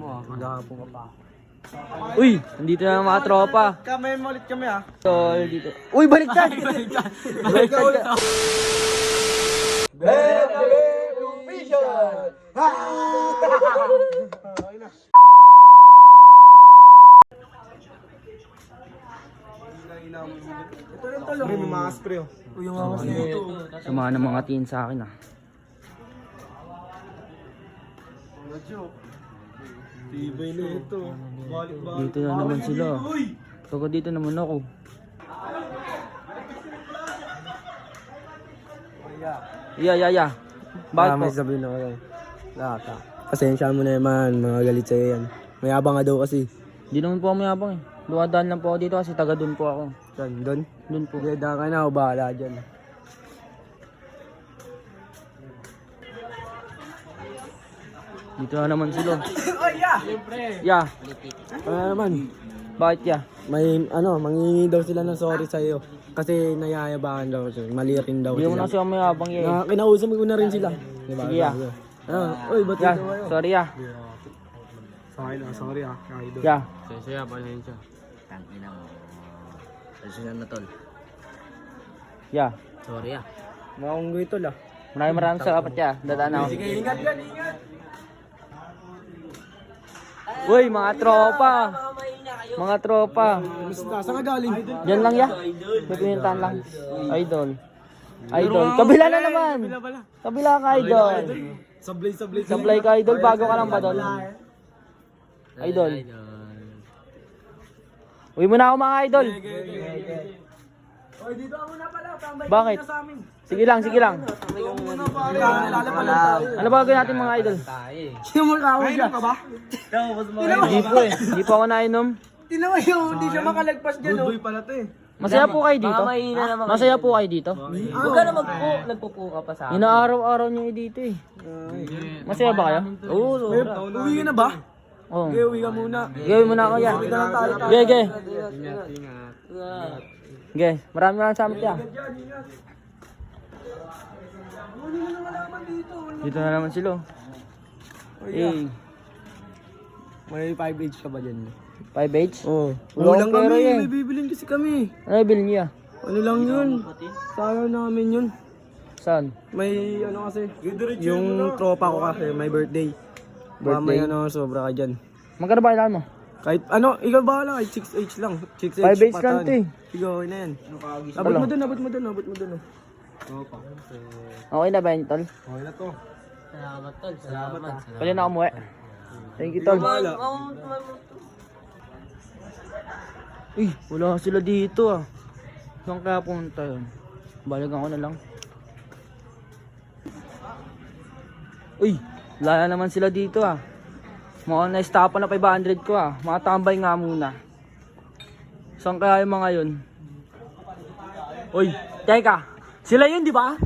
Maghahapon ka pa. Uy, nandito na ang mga tropa. Kamay mo ulit kami ah. Tol, dito. Uy, baliktad! Baliktad ka. Ito yung talo. May mga spray oh. Uy, yung mga spray. Samahan ng mga teen sa akin ah. Tibay na ito. Balik-balik. Dito na naman sila. Taga dito naman ako. Yeah. Bakit po? May sabihin na kayo. Lata. Pasensya mo na naman, mga galit sa'yo yan. Mayabang nga daw kasi. Di naman po ako mayabang eh. Dumadaan lang po ako dito kasi taga dun po ako. Saan? Doon? Dun po. Ganda ka na, ako bahala dyan. Dito na naman sila. Oh yeah! Yeah. Ano naman? Bakit ya? May mangingi daw sila ng sorry sa'yo. Kasi nayayabangan daw siya. Mali rin daw Hindi mo sila. na siya mayabang eh. Kinausap ko na rin sila. Diba? Sige ya. Uy, ba't Yeah, dito kayo? sorry ya. Sorry ah. Idol. Yeah. Saya, pasensya. Tangina mo. Pasensya na tol. Yeah. Sorry ah. Maunggoy ito lah. Maraming salamat ya. Dadaan ako. Sige, ingat yan, ingat. Uy, mga tropa. Mga tropa. Basta, saan ka galing? Diyan lang ya. May pinuntahan lang. Idol. Idol. Kabila na naman. Kabila ka, idol. Sablay. Sablay ka, idol. Bago ka lang ba doon? Idol. Uwi mo na ako, mga idol. Oy, dito ako na pala. Tambay Bakit? sa amin. Sige lang. Ano ba gagawin natin, mga idol? Sino mo kawo siya? Ka ba? Hindi po eh. Hindi po ako nainom. Tinan mo yung hindi siya makalagpas dyan. Good boy pala to eh. Masaya po kayo dito? Masaya po kayo dito? Huwag ka na nagpupo ka pa sa akin. Inaaraw-araw niyo dito eh. Masaya ba kayo? Oo, Uwi ka na ba? Oo. Okay, uwi ka muna. Gawin mo na ako yan. Ge. Ge, maraming salamat ya. Dito na naman sila. Eh, May 5H ka ba dyan? 5H? Oo. Wala Ulang akong pera kami, yan. may bibilin kasi kami. Ano bilhin niya? Ano lang yun? Sayang namin yun. Saan? May ano kasi, yung tropa ko kasi, may birthday. Baka may ano, sobra ka dyan. Magkano ba kailangan mo? Kahit ano, ikaw bahala, kahit 6H lang. 6H 5H lang to eh. Sige, okay na yan. Abot mo dun. Okay na ba yun, tol? Okay na to. Salamat tol. Salamat. Pwede na ako umuwi. Thank you, tol. Uy, wala sila dito ah. Saan kaya punta yun? Balikan ko na lang. Uy, wala naman sila dito ah. Mukhang na-stopan na 500 ko ah. Mga tambay nga muna. Saan kaya yung mga yun? Uy, teka. Sila yun, di ba?